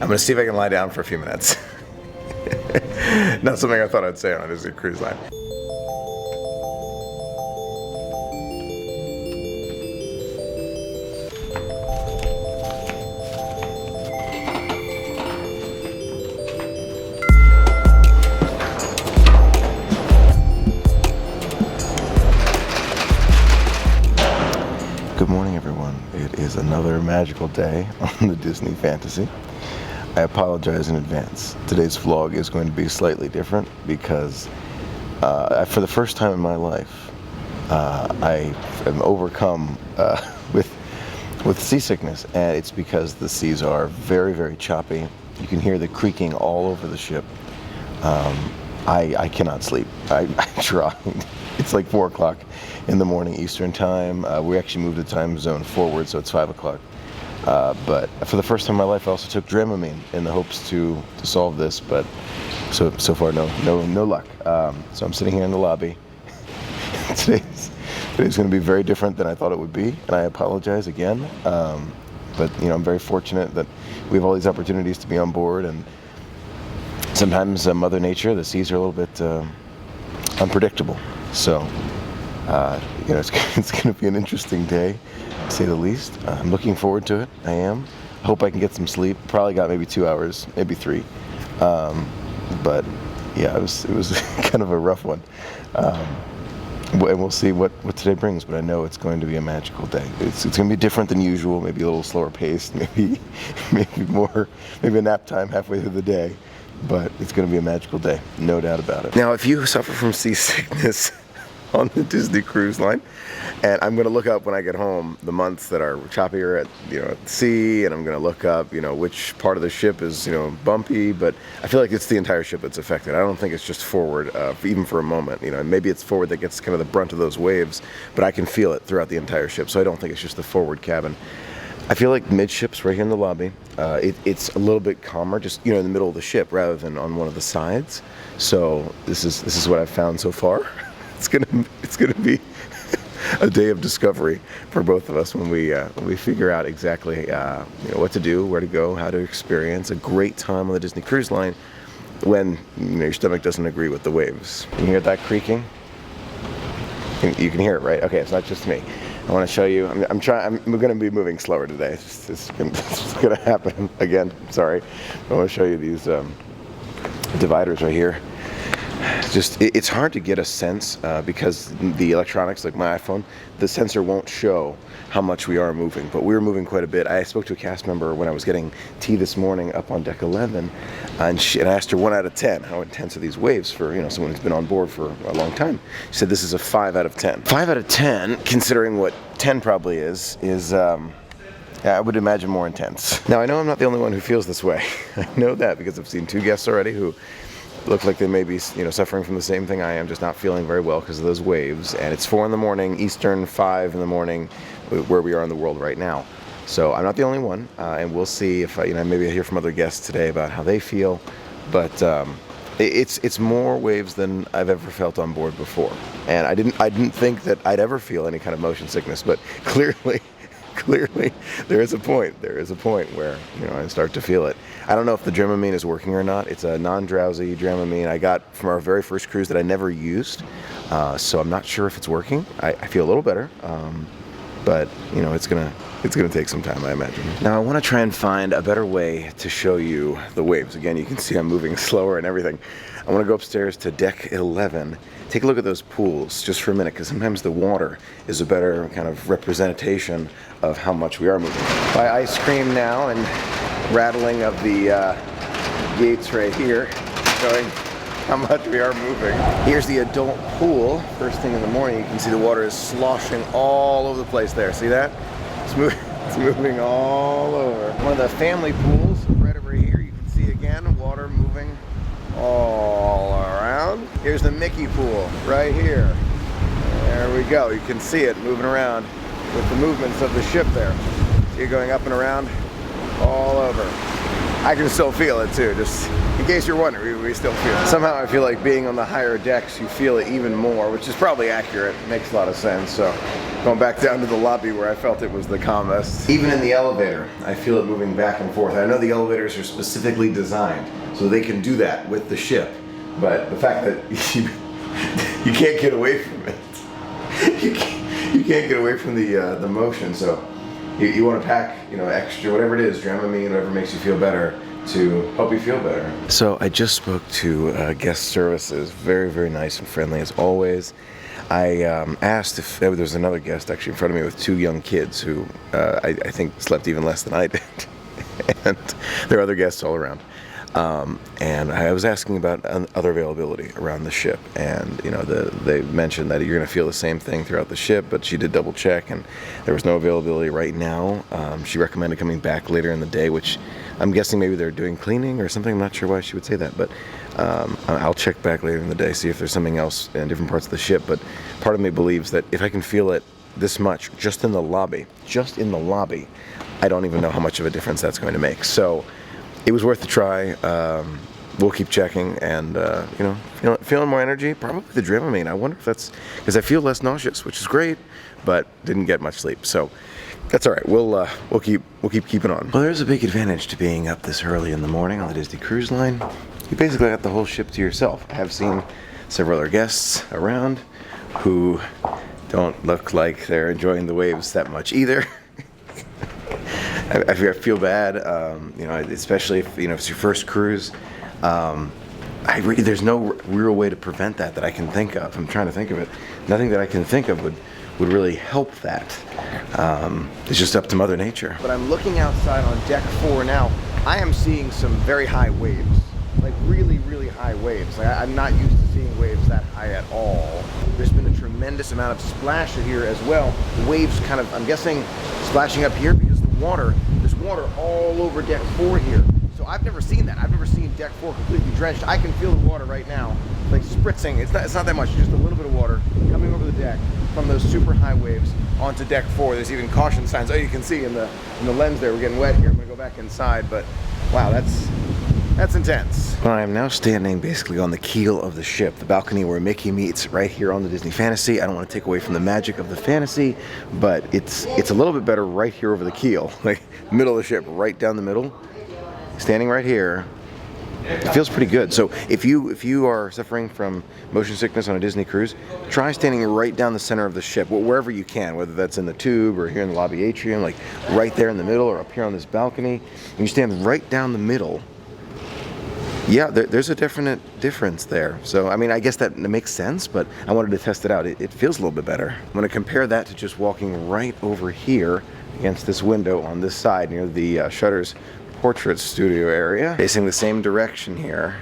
I'm gonna see if I can lie down for a few minutes. Not something I thought I'd say on a Disney cruise line. Good morning, everyone. It is another magical day on the Disney Fantasy. I apologize in advance. Today's vlog is going to be slightly different because for the first time in my life, I am overcome with seasickness, and it's because the seas are very, very choppy. You can hear the creaking all over the ship. I cannot sleep. I tried. It's like 4 o'clock in the morning Eastern time. We actually moved the time zone forward, so it's 5 o'clock. But for the first time in my life, I also took Dramamine in the hopes to solve this, but so far no luck. So I'm sitting here in the lobby. Today's going to be very different than I thought it would be, and I apologize again. But I'm very fortunate that we have all these opportunities to be on board, and sometimes Mother Nature, the seas are a little bit unpredictable. So it's going to be an interesting day, to say the least. I'm looking forward to it. I am. I hope I can get some sleep. Probably got maybe 2 hours, maybe 3. But yeah, it was kind of a rough one. And we'll see what today brings. But I know it's going to be a magical day. It's going to be different than usual. Maybe a little slower paced. Maybe a nap time halfway through the day. But it's going to be a magical day, no doubt about it. Now, if you suffer from seasickness on the Disney Cruise Line, and I'm going to look up when I get home the months that are choppier at sea, and I'm going to look up which part of the ship is bumpy, but I feel like it's the entire ship that's affected. I don't think it's just forward, even for a moment. Maybe it's forward that gets kind of the brunt of those waves, but I can feel it throughout the entire ship, so I don't think it's just the forward cabin. I feel like midships right here in the lobby, it's a little bit calmer, just in the middle of the ship rather than on one of the sides. So this is what I've found so far. It's gonna be a day of discovery for both of us when we figure out exactly what to do, where to go, how to experience a great time on the Disney Cruise Line when your stomach doesn't agree with the waves. You hear that creaking? You can hear it, right? Okay, it's not just me. I want to show you. I'm going to be moving slower today. It's going to happen again. Sorry. I want to show you these dividers right here. It's hard to get a sense because the electronics, like my iPhone, the sensor won't show how much we are moving, but we were moving quite a bit. I spoke to a cast member when I was getting tea this morning up on deck 11, and I asked her 1 out of 10, how intense are these waves for someone who's been on board for a long time. She said this is a 5 out of 10. 5 out of 10, considering what 10 probably is I would imagine more intense. Now I know I'm not the only one who feels this way. I know that because I've seen 2 guests already who look like they may be suffering from the same thing I am, just not feeling very well because of those waves. And it's 4 in the morning Eastern, 5 in the morning where we are in the world right now. So I'm not the only one, and we'll see if maybe I hear from other guests today about how they feel. But it's more waves than I've ever felt on board before, and I didn't think that I'd ever feel any kind of motion sickness, but clearly there is a point where I start to feel it. I don't know if the Dramamine is working or not. It's a non-drowsy Dramamine I got from our very first cruise that I never used, so I'm not sure if it's working. I feel a little better, but it's gonna take some time, I imagine. Now I want to try and find a better way to show you the waves. Again, you can see I'm moving slower and everything. I want to go upstairs to deck 11. Take a look at those pools just for a minute, because sometimes the water is a better kind of representation of how much we are moving. By ice cream now and rattling of the gates right here, showing how much we are moving. Here's the adult pool. First thing in the morning, you can see the water is sloshing all over the place there. See that? It's moving all over. One of the family pools right over here. You can see again, water moving all around. Here's the Mickey pool right here. There we go. You can see it moving around with the movements of the ship there. See it going up and around all over. I can still feel it too, just in case you're wondering, we still feel it. Somehow I feel like being on the higher decks, you feel it even more, which is probably accurate, makes a lot of sense. So going back down to the lobby where I felt it was the calmest. Even in the elevator, I feel it moving back and forth. I know the elevators are specifically designed so they can do that with the ship, but the fact that you can't get away from it. You can't get away from the motion, so you want to pack, extra, whatever it is, Dramamine, whatever makes you feel better, to help you feel better. So I just spoke to guest services, very, very nice and friendly as always. I asked if there was another guest actually in front of me with 2 young kids who I think slept even less than I did, and there are other guests all around. And I was asking about other availability around the ship, and they mentioned that you're going to feel the same thing throughout the ship, but she did double check and there was no availability right now. She recommended coming back later in the day, which I'm guessing maybe they're doing cleaning or something. I'm not sure why she would say that, but I'll check back later in the day, see if there's something else in different parts of the ship. But part of me believes that if I can feel it this much just in the lobby, I don't even know how much of a difference that's going to make. So it was worth a try. We'll keep checking, and feeling more energy. Probably the Dramamine. I wonder if that's because I feel less nauseous, which is great, but didn't get much sleep. So that's all right. We'll keep keeping on. Well, there's a big advantage to being up this early in the morning on the Disney Cruise Line. You basically got the whole ship to yourself. I have seen several other guests around who don't look like they're enjoying the waves that much either. I feel bad, especially if it's your first cruise. There's no real way to prevent that I can think of. I'm trying to think of it. Nothing that I can think of would really help that. It's just up to Mother Nature. But I'm looking outside on deck 4 now. I am seeing some very high waves, like really, really high waves. I'm not used to seeing waves that high at all. There's been a tremendous amount of splash here as well. The waves kind of, I'm guessing, splashing up here because there's water all over deck 4 here. So I've never seen that. I've never seen deck 4 completely drenched. I can feel the water right now, like spritzing. It's not that much, just a little bit of water coming over the deck from those super high waves onto deck 4. There's even caution signs. Oh, you can see in the lens there, we're getting wet here. I'm gonna go back inside, but wow, that's intense. Well, I am now standing basically on the keel of the ship, the balcony where Mickey meets right here on the Disney Fantasy. I don't want to take away from the magic of the Fantasy, but it's a little bit better right here over the keel, like middle of the ship, right down the middle. Standing right here, it feels pretty good. So if you are suffering from motion sickness on a Disney cruise, try standing right down the center of the ship, wherever you can, whether that's in the tube or here in the lobby atrium, like right there in the middle or up here on this balcony. And you stand right down the middle. Yeah, there's a definite difference there. So, I mean, I guess that makes sense, but I wanted to test it out. It feels a little bit better. I'm going to compare that to just walking right over here against this window on this side near the Shutter's portrait studio area. Facing the same direction here.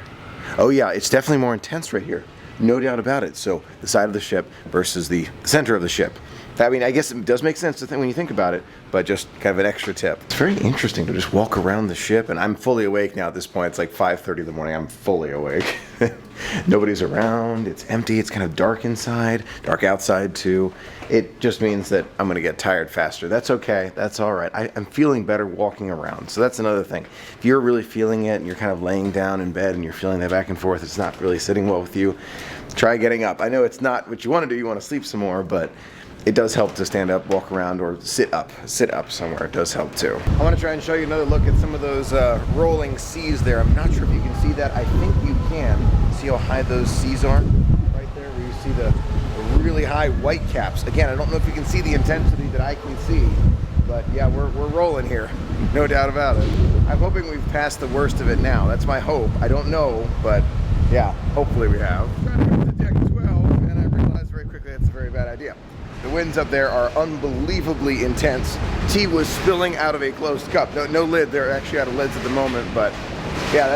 Oh yeah, it's definitely more intense right here. No doubt about it. So, the side of the ship versus the center of the ship. I mean, I guess it does make sense to think when you think about it, but just kind of an extra tip. It's very interesting to just walk around the ship, and I'm fully awake now at this point. It's like 5:30 in the morning. I'm fully awake. Nobody's around. It's empty. It's kind of dark inside, dark outside too. It just means that I'm going to get tired faster. That's okay. That's all right. I'm feeling better walking around. So that's another thing. If you're really feeling it and you're kind of laying down in bed and you're feeling that back and forth, it's not really sitting well with you, try getting up. I know it's not what you want to do. You want to sleep some more, but it does help to stand up, walk around, or sit up somewhere. It does help too. I want to try and show you another look at some of those rolling seas there. I'm not sure if you can see that. I think you can. See how high those seas are? Right there where you see the really high white caps. Again, I don't know if you can see the intensity that I can see, but yeah, we're rolling here. No doubt about it. I'm hoping we've passed the worst of it now. That's my hope. I don't know, but yeah, hopefully we have. I'm trying to go to deck 12, and I realized very quickly that's a very bad idea. The winds up there are unbelievably intense. Tea was spilling out of a closed cup. No lid. They're actually out of lids at the moment, but yeah,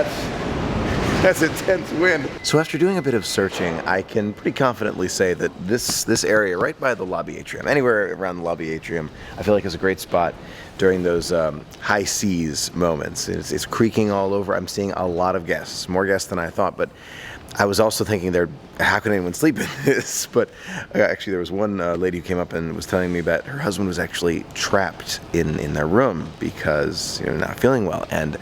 that's intense wind. So after doing a bit of searching, I can pretty confidently say that this area right by the lobby atrium, anywhere around the lobby atrium, I feel like is a great spot during those high seas moments. It's creaking all over. I'm seeing a lot of guests, more guests than I thought, but I was also thinking how can anyone sleep in this? But actually there was one lady who came up and was telling me that her husband was actually trapped in their room because not feeling well. And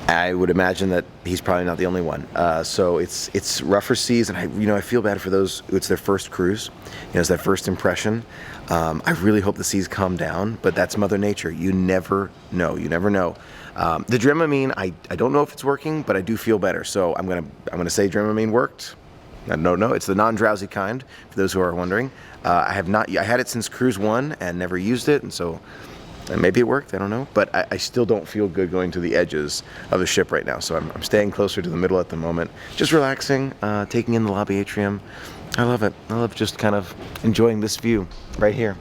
I would imagine that he's probably not the only one. So it's rougher seas, and I feel bad for those. It's their first cruise. It's their first impression. I really hope the seas calm down, but that's Mother Nature. You never know. You never know. The Dramamine, I don't know if it's working, but I do feel better. So I'm gonna say Dramamine worked. I don't know. It's the non-drowsy kind, for those who are wondering. I had it since Cruise 1 and never used it, and so maybe it worked, I don't know. But I still don't feel good going to the edges of the ship right now, so I'm staying closer to the middle at the moment. Just relaxing, taking in the lobby atrium. I love it. I love just kind of enjoying this view right here.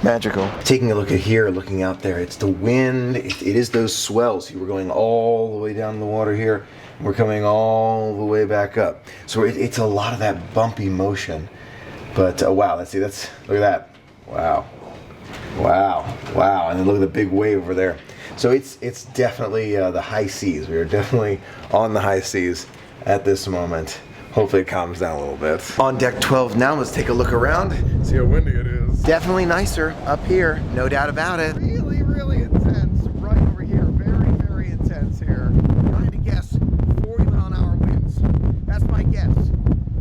Magical. Taking a look at here, looking out there, it's the wind, it is those swells. See, we're going all the way down the water here, and we're coming all the way back up. So it's a lot of that bumpy motion. But wow, look at that. Wow. Wow, wow, and then look at the big wave over there. So it's definitely the high seas. We are definitely on the high seas at this moment. Hopefully it calms down a little bit. On deck 12 now, let's take a look around. See how windy it is. Definitely nicer up here, no doubt about it. Really, really intense right over here. Very, very intense here. Trying to guess 40-mile-an-hour winds. That's my guess.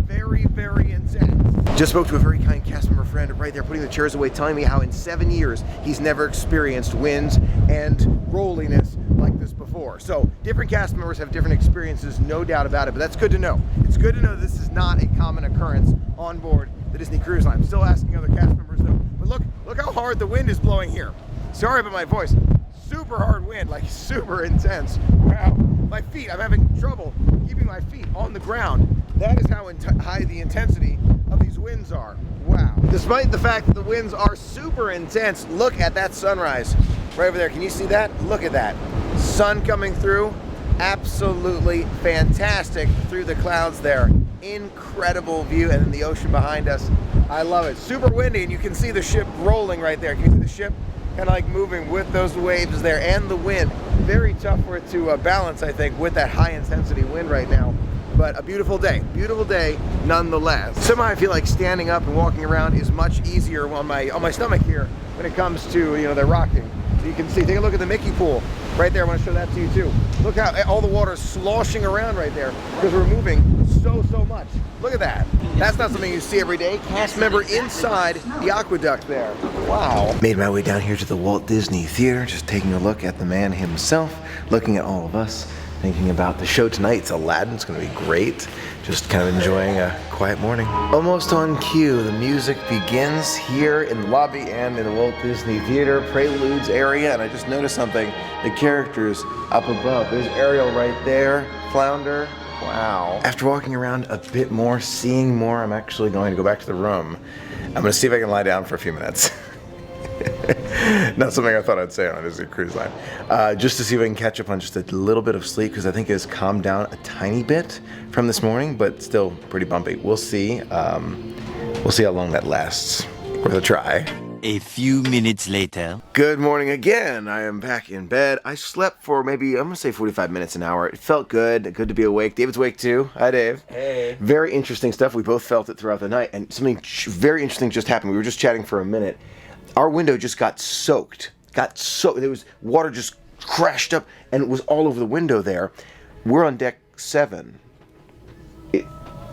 Very, very intense. Just spoke to a very kind cast member friend right there putting the chairs away, telling me how in 7 years he's never experienced winds and rolliness like this before. So different cast members have different experiences, no doubt about it, but that's good to know. It's good to know this is not a common occurrence on board the Disney Cruise Line. I'm still asking other cast members though. But look how hard the wind is blowing here. Sorry about my voice. Super hard wind, like super intense. Wow. My feet, I'm having trouble keeping my feet on the ground. That is how high the intensity of these winds are. Wow. Despite the fact that the winds are super intense, look at that sunrise right over there. Can you see that? Look at that. Sun coming through. Absolutely fantastic through the clouds there. Incredible view, and then the ocean behind us. I love it. Super windy, and you can see the ship rolling right there. Can you see the ship kind of like moving with those waves there and the wind? Very tough for it to balance, I think, with that high intensity wind right now. But a beautiful day nonetheless. Somehow I feel like standing up and walking around is much easier on my stomach here when it comes to, the rocking. So you can see, take a look at the Mickey pool right there. I want to show that to you too. Look how all the water is sloshing around right there because we're moving so much. Look at that. That's not something you see every day. Cast member inside the aqueduct there. Wow. Made my way down here to the Walt Disney Theater, just taking a look at the man himself, looking at all of us, thinking about the show tonight. It's Aladdin. It's going to be great. Just kind of enjoying a quiet morning. Almost on cue, the music begins here in the lobby and in the Walt Disney Theater Preludes area, and I just noticed something. The characters up above. There's Ariel right there. Flounder. Wow. After walking around a bit more, seeing more, I'm actually going to go back to the room. I'm going to see if I can lie down for a few minutes. Not something I thought I'd say on a Disney Cruise Line. Just to see if I can catch up on just a little bit of sleep, because I think it has calmed down a tiny bit from this morning, but still pretty bumpy. We'll see. We'll see how long that lasts. Worth a try. A few minutes later. Good morning again. I am back in bed. I slept for maybe, I'm going to say 45 minutes, an hour. It felt good. Good to be awake. David's awake too. Hi, Dave. Hey. Very interesting stuff. We both felt it throughout the night, and something very interesting just happened. We were just chatting for a minute. Our window just got soaked. There was water just crashed up, and it was all over the window there. We're on deck 7.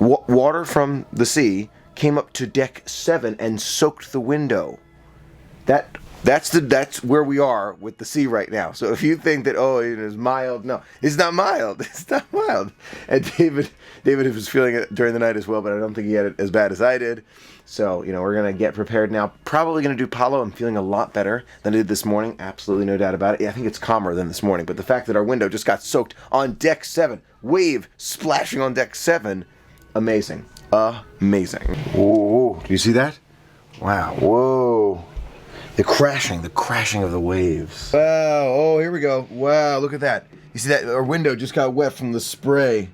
Water from the sea came up to deck 7 and soaked the window. That's where we are with the sea right now. So if you think that, it is mild, no, it's not mild. It's not mild. And David was feeling it during the night as well, but I don't think he had it as bad as I did. So, we're going to get prepared now. Probably going to do Palo. I'm feeling a lot better than I did this morning. Absolutely no doubt about it. Yeah, I think it's calmer than this morning. But the fact that our window just got soaked on deck 7, wave splashing on deck 7, amazing. Amazing. Whoa, do you see that? Wow, whoa. The crashing of the waves. Wow, here we go. Wow, look at that. You see that? Our window just got wet from the spray.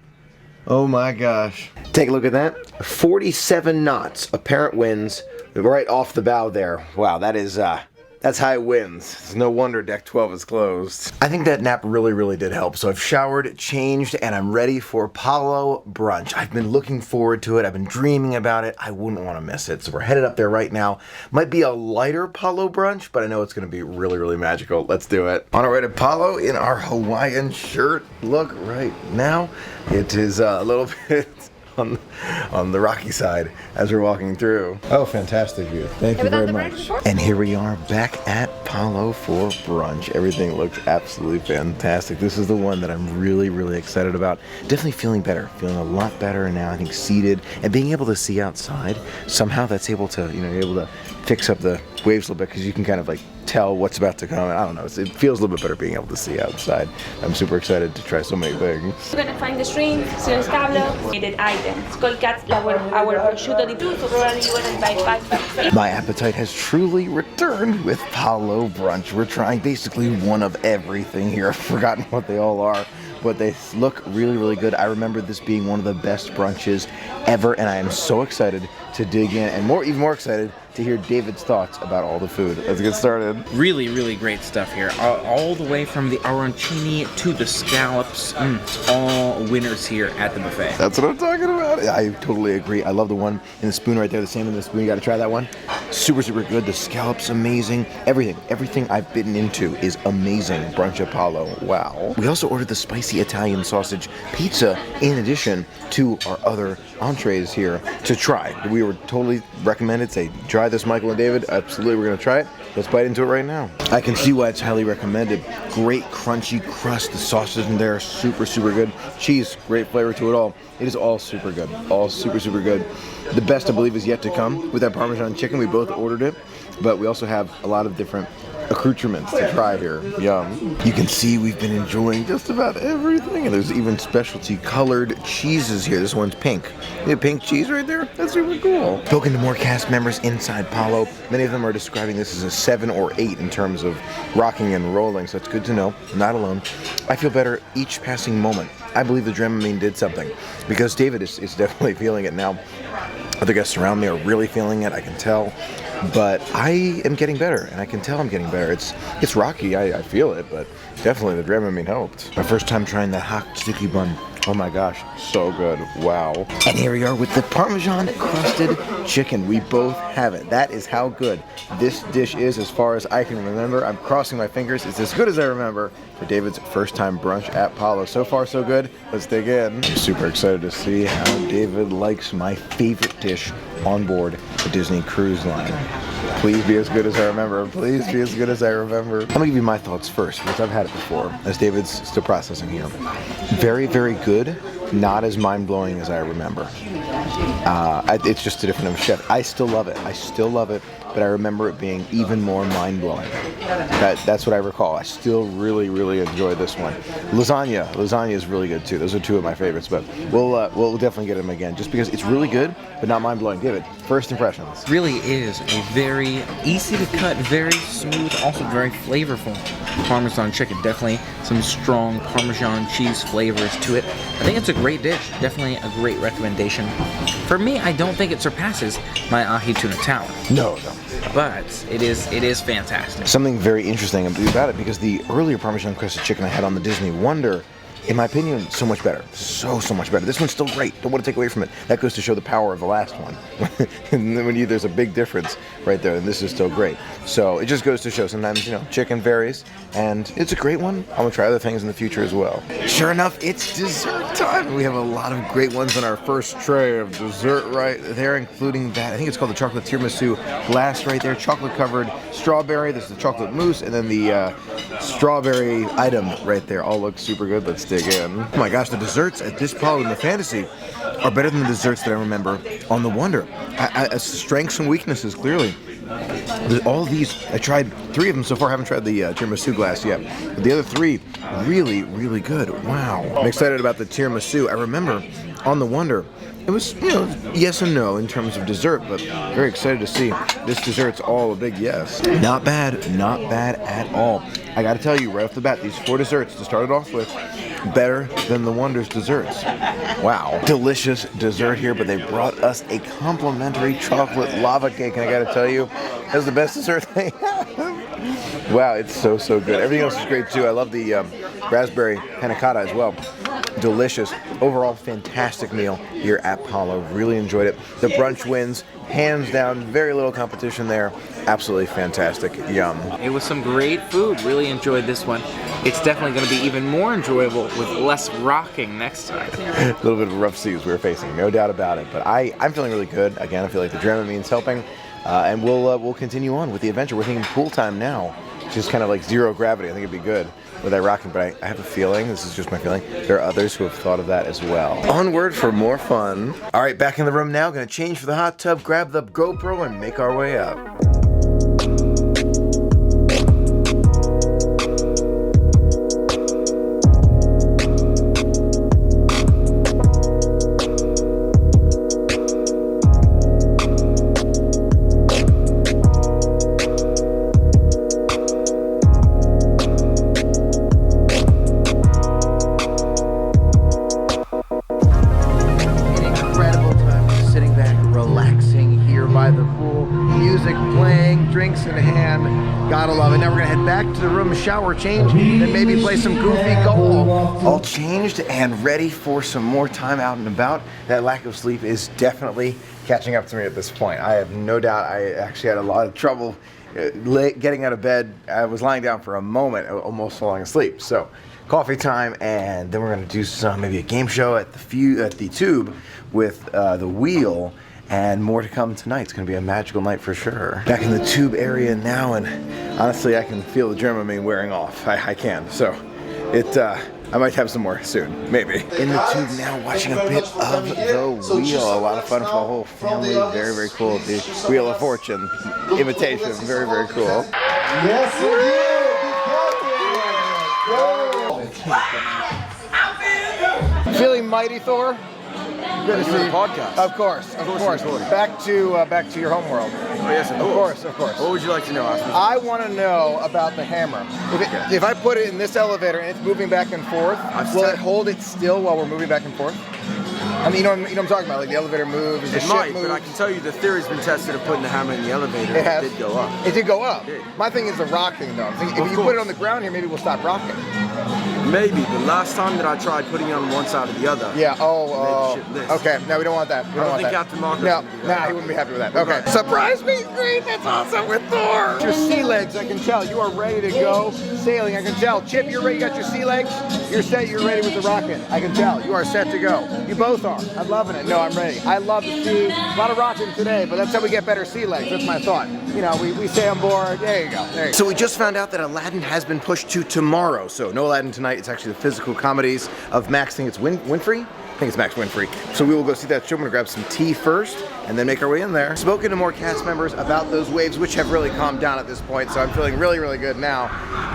Oh my gosh. Take a look at that. 47 knots, apparent winds, right off the bow there. Wow, that is That's high winds. It's no wonder deck 12 is closed. I think that nap really did help. So I've showered, changed, and I'm ready for Palo brunch. I've been looking forward to it. I've been dreaming about it. I wouldn't want to miss it. So we're headed up there right now. Might be a lighter Palo brunch, but I know it's going to be really magical. Let's do it. On our way to Palo in our Hawaiian shirt. Look right now. It is a little bit on the rocky side as we're walking through. Oh, fantastic view. Thank you very much. And here we are back at Palo for brunch. Everything looks absolutely fantastic. This is the one that I'm really excited about. Definitely feeling better, feeling a lot better now. I think seated and being able to see outside. Somehow that's able to, you know, you're able to fix up the waves a little bit because you can kind of like tell what's about to come. I don't know. It feels a little bit better being able to see outside. I'm super excited to try so many things. We're gonna find the shrimp, scablo, needed items, cold cuts, our prosciutto di tutto, probably you wanna buy 5. My appetite has truly returned with Palo brunch. We're trying basically one of everything here. I've forgotten what they all are, but they look really good. I remember this being one of the best brunches ever, and I am so excited to dig in, and even more excited to hear David's thoughts about all the food. Let's get started. Really great stuff here. All the way from the arancini to the scallops. It's all winners here at the buffet. That's what I'm talking about. I totally agree. I love the one in the spoon right there. The salmon in the spoon. You got to try that one. Super good. The scallops amazing. Everything I've bitten into is amazing. Brunch at Palo. Wow. We also ordered the spicy Italian sausage pizza in addition to our other entrees here to try. We were totally recommended. Say, try this, Michael and David. Absolutely, we're gonna try it. Let's bite into it right now. I can see why it's highly recommended. Great crunchy crust. The sausage in there, super good. Cheese, great flavor to it all. It is all super good. All super good. The best, I believe, is yet to come with that Parmesan chicken. We both ordered it, but we also have a lot of different accoutrements to try here. Yum. You can see we've been enjoying just about everything, and there's even specialty colored cheeses here. This one's pink. You pink cheese right there? That's super cool. Spoken to more cast members inside Palo. Many of them are describing this as a 7 or 8 in terms of rocking and rolling, so it's good to know. I'm not alone. I feel better each passing moment. I believe the Dramamine did something, because David is definitely feeling it now. Other guests around me are really feeling it, I can tell. But I am getting better, and I can tell I'm getting better. It's rocky, I feel it, but definitely the Dramamine helped. My first time trying the hot sticky bun. Oh my gosh, so good. Wow. And here we are with the Parmesan crusted chicken. We both have it. That is how good this dish is as far as I can remember. I'm crossing my fingers. It's as good as I remember for David's first time brunch at Palo. So far, so good. Let's dig in. I'm super excited to see how David likes my favorite dish on board the Disney Cruise Line. Please be as good as I remember. Please be as good as I remember. I'm gonna give you my thoughts first, because I've had it before, as David's still processing here. Very good. Not as mind-blowing as I remember. It's just a different chef. I still love it, but I remember it being even more mind-blowing. That's what I recall. I still really enjoy this one. Lasagna is really good too. Those are two of my favorites, but we'll definitely get them again, just because it's really good, but not mind-blowing. David, first impressions. Really is a very easy to cut, very smooth, also very flavorful Parmesan chicken. Definitely some strong Parmesan cheese flavors to it. I think it's a great dish. Definitely a great recommendation. For me, I don't think it surpasses my ahi tuna tower. No. But it is fantastic. Something very interesting about it, because the earlier Parmesan crusted chicken I had on the Disney Wonder, in my opinion, so much better. So much better. This one's still great. Don't want to take away from it. That goes to show the power of the last one. And then there's a big difference right there, and this is still great. So it just goes to show sometimes, chicken varies, and it's a great one. I'm going to try other things in the future as well. Sure enough, it's dessert time. We have a lot of great ones on our first tray of dessert right there, including that. I think it's called the chocolate tiramisu glass right there. Chocolate-covered strawberry. There's the chocolate mousse, and then the strawberry item right there. All look super good. Let's dig in. Oh my gosh, the desserts at this Palo in the Fantasy are better than the desserts that I remember on the Wonder. Strengths and weaknesses, clearly. All these, I tried 3 of them so far. I haven't tried the tiramisu glass yet. But the other 3, really good. Wow. I'm excited about the tiramisu. I remember on the Wonder, it was, yes and no in terms of dessert, but very excited to see this dessert's all a big yes. Not bad at all. I gotta tell you right off the bat, these 4 desserts to start it off with, better than the Wonder's desserts. Wow. Delicious dessert here, but they brought us a complimentary chocolate lava cake, and I gotta tell you, that's the best dessert they have. Wow, it's so good. Everything else is great too. I love the raspberry panna cotta as well. Delicious. Overall, fantastic meal here at Palo. Really enjoyed it. The brunch wins, hands down. Very little competition there. Absolutely fantastic. Yum. It was some great food. Really enjoyed this one. It's definitely going to be even more enjoyable with less rocking next time. A little bit of rough seas we were facing, no doubt about it. But I'm feeling really good. Again, I feel like the Dramamine's helping. And we'll continue on with the adventure. We're thinking pool time now. Just kind of like zero gravity. I think it'd be good with that rocking, but I have a feeling, this is just my feeling, there are others who have thought of that as well. Onward for more fun. All right, back in the room now. Gonna change for the hot tub, grab the GoPro, and make our way up. In hand, gotta love it. Now we're gonna head back to the room, shower, change, then maybe play some goofy golf. All changed and ready for some more time out and about. That lack of sleep is definitely catching up to me at this point. I have no doubt I actually had a lot of trouble getting out of bed. I was lying down for a moment, almost falling asleep. So coffee time, and then we're gonna do maybe a game show at the Tube with the Wheel. And more to come tonight. It's going to be a magical night for sure. Back in the Tube area now, and honestly, I can feel the Dramamine wearing off. I can. So I might have some more soon, maybe. In the Tube now, watching a bit of the Wheel. A lot of fun for the whole family. Very cool. The Wheel of Fortune imitation. Very cool. Yes, it is. Feeling mighty, Thor? Good to see you. Podcast. Of course. Back to your home world. Oh, yes, of course. What would you like to know, Oscar? I want to know about the hammer. If I put it in this elevator and it's moving back and forth, will it hold it still while we're moving back and forth? I mean, you know what I'm talking about, like the elevator moves, the It ship might, moves. but I can tell you the theory's been tested of putting the hammer in the elevator. It has. It did go up. It did go up. It did. My thing is the rocking, though. If you course. put it on the ground here, maybe we'll stop rocking. Maybe, but last time that I tried putting it on one side or the other. Yeah. Okay. No, we don't want that. I don't think Captain Marco's No, gonna do that. he wouldn't be happy with that. Okay. Surprise meet and greet. That's awesome with Thor. Your sea legs, I can tell. You are ready to go sailing. I can tell. Chip, you're ready. You got your sea legs. You're set. You're ready with the rocket. I can tell. You are set to go. You both are. I'm loving it. No, I'm ready. I love the sea. A lot of rocking today, but that's how we get better sea legs. That's my thought. You know, we stay on board. There you go. So we just found out that Aladdin has been pushed to tomorrow. So no Aladdin tonight. It's actually the physical comedies of Max. I think it's Winfrey. I think it's Max Winfrey. So we will go see that show. I'm gonna grab some tea first and then make our way in there. Spoken to more cast members about those waves, which have really calmed down at this point. So I'm feeling really good now.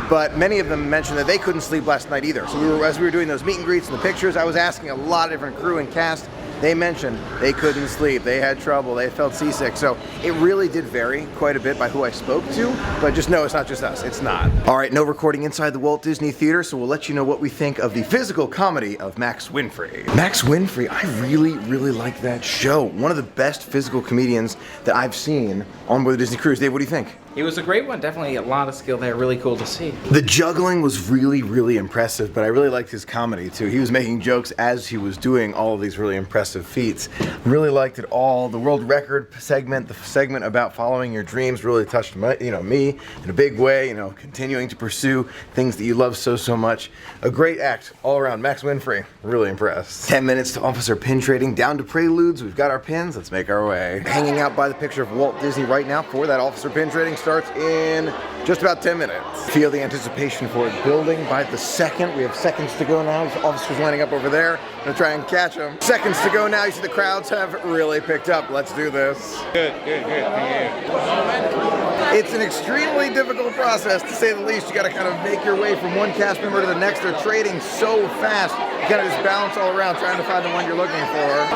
But many of them mentioned that they couldn't sleep last night either. So as we were doing those meet and greets and the pictures, I was asking a lot of different crew and cast. They mentioned they couldn't sleep, they had trouble, they felt seasick. So it really did vary quite a bit by who I spoke to, but just know it's not just us, it's not. All right, no recording inside the Walt Disney Theater, so we'll let you know what we think of the physical comedy of Max Winfrey. Max Winfrey, I really like that show. One of the best physical comedians that I've seen on board the Disney Cruise. Dave, what do you think? It was a great one. Definitely a lot of skill there. Really cool to see. The juggling was really impressive, but I really liked his comedy too. He was making jokes as he was doing all of these really impressive feats. Really liked it all. The world record segment, the segment about following your dreams, really touched me in a big way. Continuing to pursue things that you love so much. A great act all around. Max Winfrey, really impressed. 10 minutes to officer pin trading, down to preludes. We've got our pins. Let's make our way. Hanging out by the picture of Walt Disney right now for that officer pin trading starts in just about 10 minutes. Feel the anticipation for it building by the second. We have seconds to go now. There's officers lining up over there. Gonna try and catch them. Seconds to go now. You see the crowds have really picked up. Let's do this. Good. Thank you. It's an extremely difficult process, to say the least. You gotta kind of make your way from one cast member to the next. They're trading so fast. You gotta just bounce all around trying to find the one you're looking for.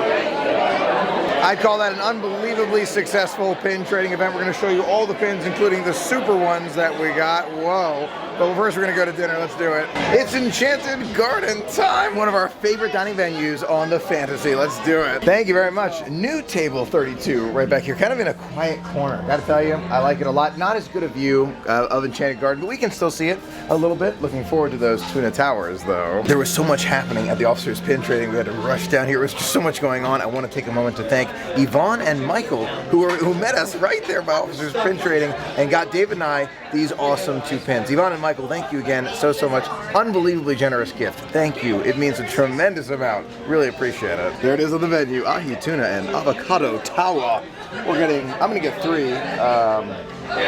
I'd call that an unbelievably successful pin trading event. We're going to show you all the pins, including the super ones that we got. Whoa. But first we're gonna go to dinner, let's do it. It's Enchanted Garden time, one of our favorite dining venues on the Fantasy. Let's do it. Thank you very much. New table 32 right back here, kind of in a quiet corner. Gotta tell you, I like it a lot. Not as good a view of Enchanted Garden, but we can still see it a little bit. Looking forward to those tuna towers though. There was so much happening at the Officers Pin Trading. We had to rush down here. There was just so much going on. I want to take a moment to thank Yvonne and Michael who met us right there by Officers Pin Trading and got David and I these awesome 2 pins. Yvonne and Michael, thank you again so much. Unbelievably generous gift. Thank you. It means a tremendous amount. Really appreciate it. There it is on the menu. Ahi tuna and avocado tower. I'm gonna get 3.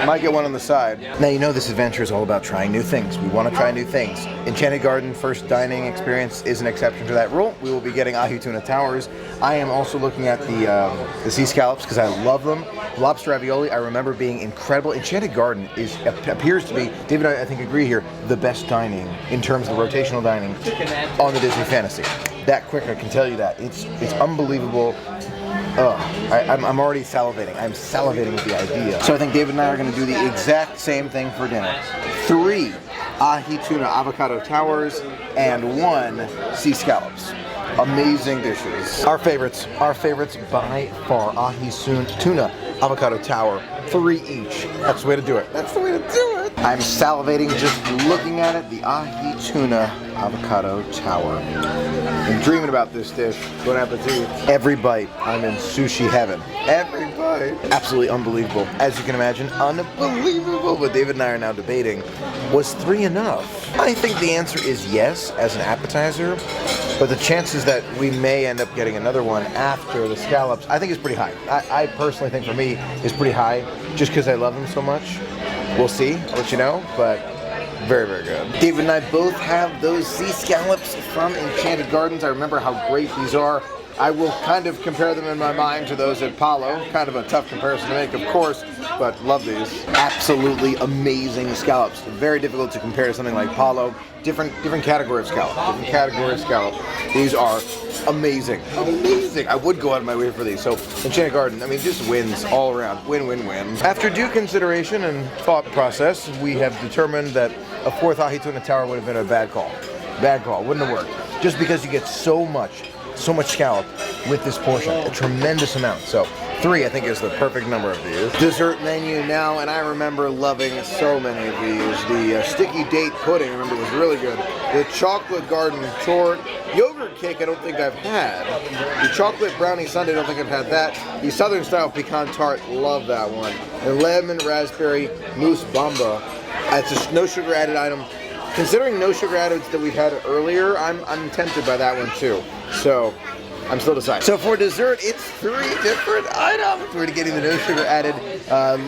Might get one on the side. Now you know this adventure is all about trying new things. We want to try new things. Enchanted Garden first dining experience is an exception to that rule. We will be getting ahi tuna towers. I am also looking at the sea scallops because I love them. Lobster ravioli I remember being incredible. Enchanted Garden appears to be, David and I think agree here, the best dining in terms of rotational dining on the Disney Fantasy. That quick, I can tell you that. It's unbelievable. I'm already salivating. I'm salivating with the idea. So I think David and I are going to do the exact same thing for dinner. 3 ahi tuna avocado towers and 1 sea scallops. Amazing dishes. Our favorites by far. Ahi tuna avocado tower. 3 each. That's the way to do it. That's the way to do it. I'm salivating just looking at it. The ahi tuna avocado tower. I'm dreaming about this dish. Bon appetit. Every bite, I'm in sushi heaven. Every bite. Absolutely unbelievable. As you can imagine, unbelievable. But David and I are now debating, was 3 enough? I think the answer is yes, as an appetizer. But the chances that we may end up getting another one after the scallops, I think is pretty high. I personally think for me is pretty high, just because I love them so much. We'll see, I'll let you know, but very, very good. David and I both have those sea scallops from Enchanted Gardens. I remember how great these are. I will kind of compare them in my mind to those at Palo. Kind of a tough comparison to make, of course, but love these. Absolutely amazing scallops. Very difficult to compare to something like Palo. Different category of scallop. Different category of scallop. These are amazing. Amazing. I would go out of my way for these. So Enchanted Garden, I mean, just wins all around. Win, win, win. After due consideration and thought process, we have determined that a 4th ahi tuna tower would have been a bad call. Bad call. Wouldn't have worked. Just because you get so much scallop with this portion, a tremendous amount. So 3, I think, is the perfect number of these. Dessert menu now, and I remember loving so many of these. The sticky date pudding, I remember, was really good. The chocolate garden torte, yogurt cake, I don't think I've had. The chocolate brownie sundae, I don't think I've had that. The southern style pecan tart, love that one. And lemon raspberry mousse bamba. It's a no sugar added item. Considering no sugar added that we've had earlier, I'm tempted by that one too. So I'm still deciding. So for dessert, it's 3 different items. We're getting the no sugar added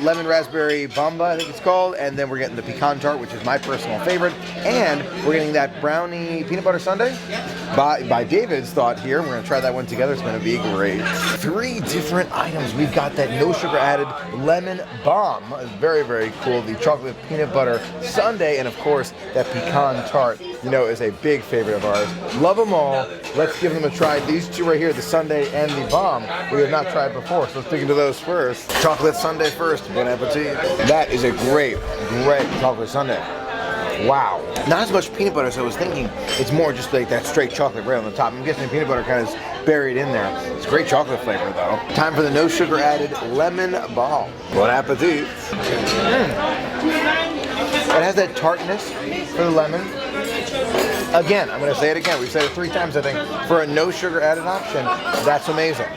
lemon raspberry bamba, I think it's called, and then we're getting the pecan tart, which is my personal favorite, and we're getting that brownie peanut butter sundae by David's thought here. We're gonna try that one together. It's gonna be great. 3 different items. We've got that no sugar added lemon bomb. It's very, very cool. The chocolate peanut butter sundae, and of course that pecan tart, you know, is a big favorite of ours. Love them all. Let's give them a try. These 2 right here, the sundae and the bomb, we have not tried before, so let's dig into those first. Chocolate sundae first. Bon appetit. That is a great chocolate sundae. Wow. Not as much peanut butter as I was thinking. It's more just like that straight chocolate right on the top. I'm guessing the peanut butter kind of is buried in there. It's great chocolate flavor though. Time for the no sugar added lemon bomb. Bon appetit. It has that tartness for the lemon. Again, I'm going to say it again. We've said it 3 times, I think. For a no sugar added option, that's amazing.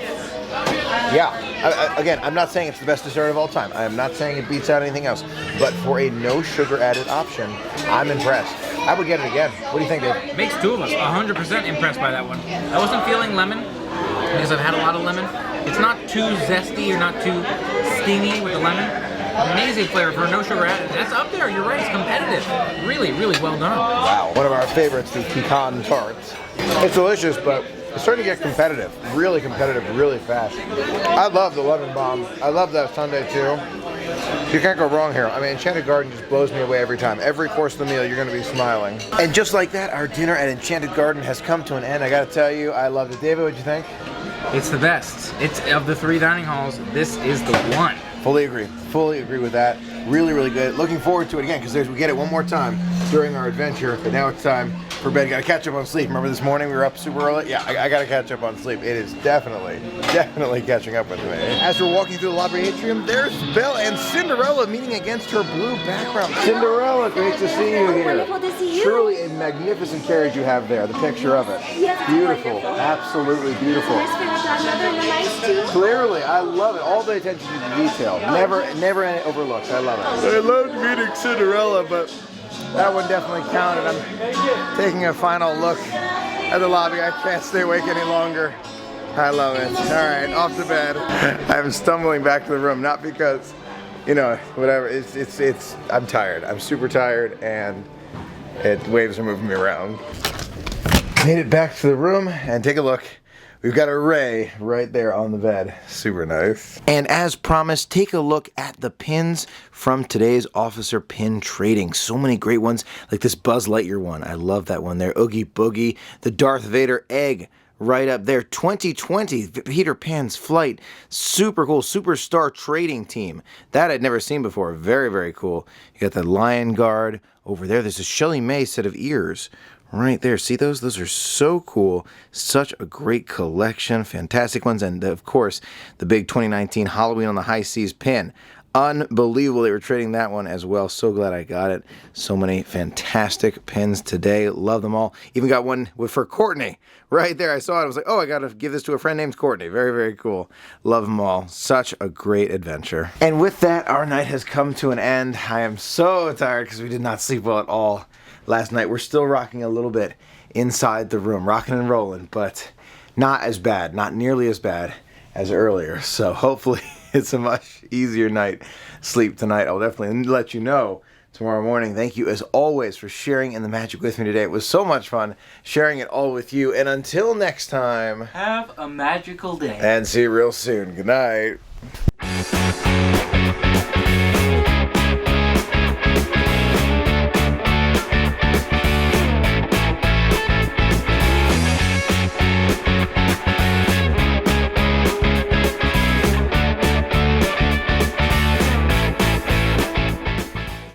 Yeah. Again, I'm not saying it's the best dessert of all time. I am not saying it beats out anything else. But for a no sugar added option, I'm impressed. I would get it again. What do you think, Dave? Makes 2 of us 100% impressed by that one. I wasn't feeling lemon because I've had a lot of lemon. It's not too zesty or not too stingy with the lemon. Amazing flavor for no sugar added. That's up there, you're right, it's competitive. Really, really well done. Wow. One of our favorites, the pecan tart. It's delicious, but it's starting to get competitive. Really fast. I love the lemon bomb. I love that sundae too. You can't go wrong here. I mean, Enchanted Garden just blows me away every time. Every course of the meal, you're going to be smiling. And just like that, our dinner at Enchanted Garden has come to an end. I got to tell you, I loved it. David, what'd you think? It's the best. It's of the 3 dining halls, this is the one. Fully agree with that. Really, really good. Looking forward to it again because we get it one more time during our adventure, but now it's time for bed. Gotta catch up on sleep. Remember this morning we were up super early? Yeah, I gotta catch up on sleep. It is definitely catching up with me. As we're walking through the lobby atrium, there's Belle and Cinderella meeting against her blue background. Cinderella, great to see you here. Wonderful to see you. Truly a magnificent carriage you have there, the picture of it. Yes, Beautiful, wonderful. absolutely beautiful. Nice for your godmother and the mice too. Clearly, I love it. All the attention to the detail. Never any overlooks. I love it. I loved meeting Cinderella, but that one definitely counted. I'm taking a final look at the lobby. I can't stay awake any longer. I love it. All right, off to bed. I'm stumbling back to the room, not because, you know, whatever. It's. I'm tired. I'm super tired, and waves are moving me around. Made it back to the room, and take a look. We've got a Ray right there on the bed. Super nice. And as promised, take a look at the pins from today's Officer Pin Trading. So many great ones, like this Buzz Lightyear one. I love that one there. Oogie Boogie. The Darth Vader egg right up there. 2020 Peter Pan's flight. Super cool. Superstar Trading Team. That I'd never seen before. Very, very cool. You got the Lion Guard over there. There's a Shelley May set of ears. Right there, see those? Those are so cool. Such a great collection. Fantastic ones. And of course, the big 2019 Halloween on the High Seas pin. Unbelievable they were trading that one as well. So glad I got it. So many fantastic pins today. Love them all. Even got one for Courtney. Right there, I saw it. I was like, oh, I got to give this to a friend named Courtney. Very, very cool. Love them all. Such a great adventure. And with that, our night has come to an end. I am so tired because we did not sleep well at all last night. We're still rocking a little bit inside the room, rocking and rolling, but not as bad, not nearly as bad as earlier. So hopefully it's a much easier night sleep tonight. I'll definitely let you know tomorrow morning. Thank you as always for sharing in the magic with me today. It was so much fun sharing it all with you. And until next time, have a magical day. And see you real soon. Good night.